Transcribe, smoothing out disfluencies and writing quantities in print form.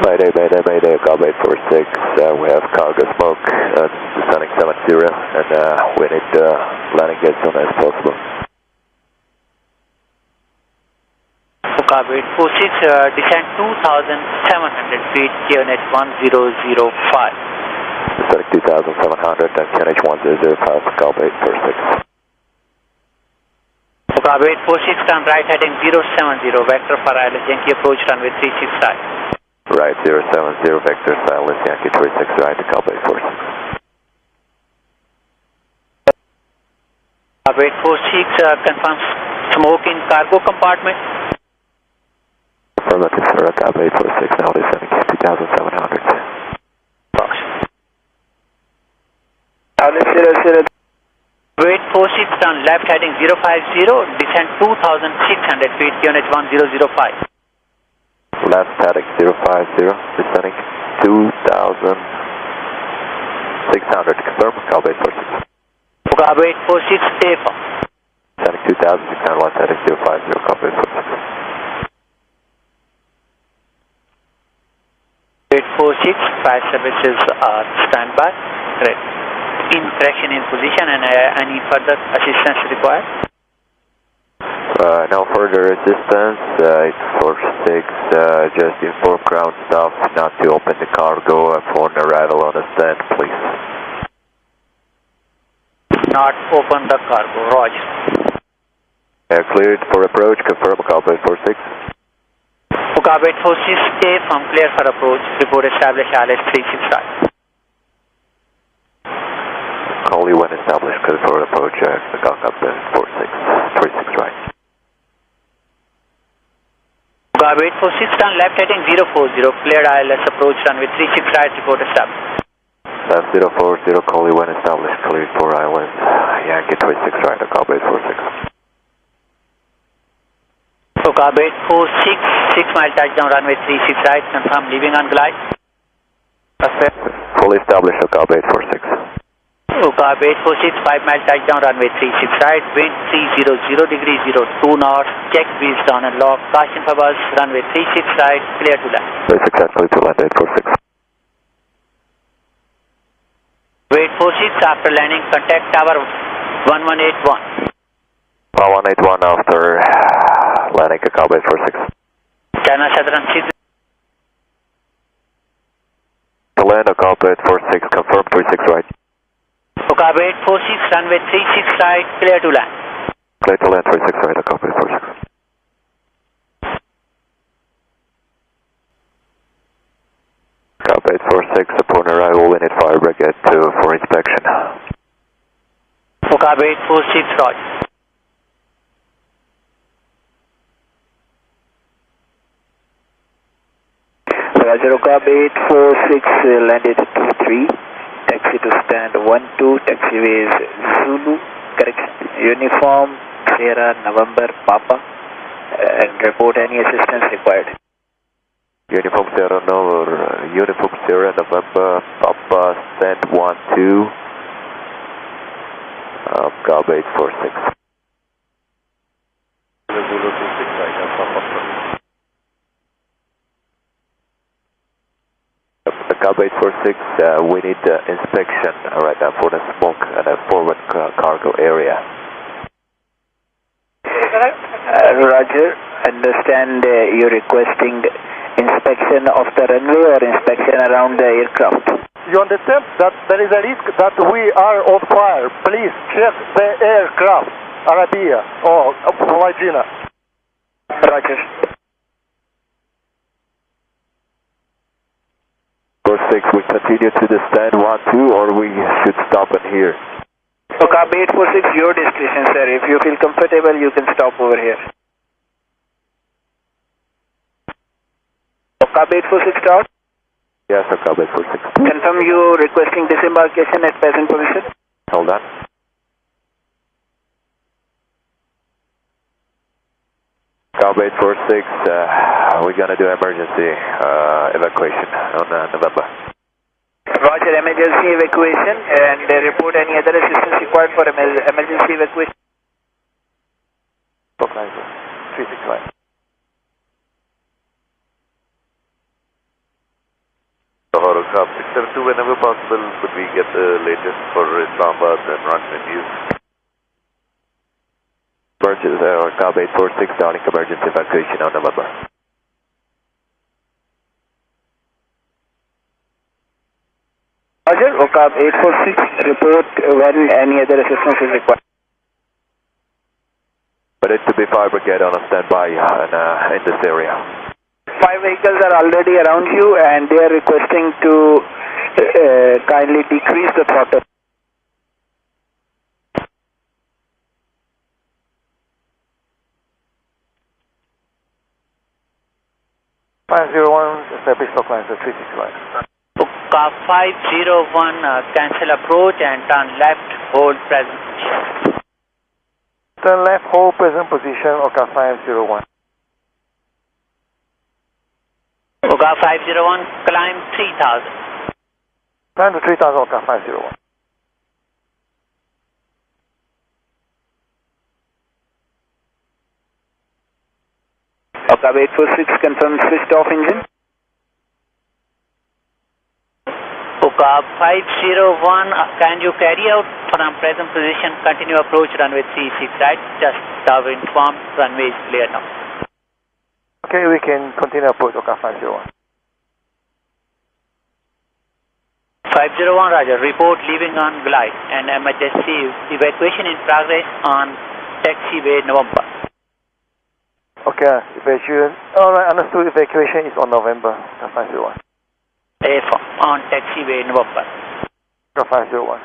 Mayday, Mayday, Mayday, Call 846. We have cargo smoke, descending 70, and we need landing as soon as possible. Call 846, descend 2,700 feet, QNH 1005. Descending 2,700 and QNH 1005, Call 846. Call 846, turn right heading 070, vector for ILS Yankee approach runway 36 right. Right, 070, vector silence, Yankee 36 right, Call 846. Call 846, confirms smoke in cargo compartment. Affirmative, sir, Call 846, now descending 2,700. Box. Alice 00. 846, turn left heading 050, descend 2,600 feet, QNH 1005. Left heading 050, descending 2,600, confirm, Call 846. Call 846, AFA. Descending 2,600, left heading 050, Call 846. 846, fire services are standby. Great. Correction in position and any further assistance required? No further assistance, 846, just inform ground staff not to open the cargo upon arrival on the stand, please. Not open the cargo, roger. Cleared for approach, confirm, Call 846. Call 846, stay from clear for approach, report established ILS 36 right. Call you when established, clear for approach, Call 36 right. Call 846, turn left heading 040, cleared ILS approach runway 36 right, report established. Left 040, call you when established, cleared for island, Yankee 26 right, Call 846. Call 846, 6 mile touchdown runway 36 right, confirm leaving on glide. Fully established, Call 846. Call 846, 5 mile touchdown runway 36 right, wind 300 degrees 02 north, check breeze down and lock, caution for bus, runway 36 right, clear to land. Very successfully to land 846. 846, after landing, contact tower 1181. 1181 after landing, Call 846. China Southern 6. To land, Call 846, confirm 36 right. Call 846, runway 36 right, clear to land. Clear to land 36 right, Call 846. Call 846, upon arrival, we need fire brigade for inspection. Call 846, roger. Roger, Call 846, landed 23. Taxi to stand 12, taxiway is Zulu, correction, uniform, Sierra, November, Papa, and report any assistance required. Uniform Sierra November, Papa, stand 12, Call 846. Zulu 26 right, Papa. Call 846, we need inspection right now for the smoke and the forward cargo area. Roger, understand you're requesting inspection of the runway or inspection around the aircraft. You understand that there is a risk that we are on fire. Please check the aircraft, Arabia or flyjinnah. Roger. 46, we continue to the stand 12 or we should stop it here? So Call 846, your discretion, sir. If you feel comfortable, you can stop over here. So Call 846 start. Yes, sir, Call 846. Confirm you requesting disembarkation at present position. Hold on. Call 846, we're going to do emergency evacuation on November. Roger, emergency evacuation and report any other assistance required for emergency evacuation. 36 right. 572, whenever possible, could we get the latest for Islamabad and runway news? Emergency, Cobb 846, downing emergency evacuation on November. Roger, Cobb 846, report when any other assistance is required. But it's to be fire brigade on a standby in this area. 5 vehicles are already around you and they are requesting to kindly decrease the throttle. Establish stock lines at 36 line. Car 501, cancel approach and turn left, hold present position. Turn left, hold present position, Oka 501. Oka 501, climb 3000. Climb to 3000, Oka 501. Oka 846, confirm switched off engine. Oka 501, can you carry out from present position, continue approach runway 36 right? Just have informed runway is clear now. Okay, we can continue approach Oka 501. 501, Roger. Report leaving on glide and emergency evacuation in progress on taxiway November. Okay, evacuation. Alright, understood. Evacuation is on November. Oka 501. On taxiway November. Oka 501.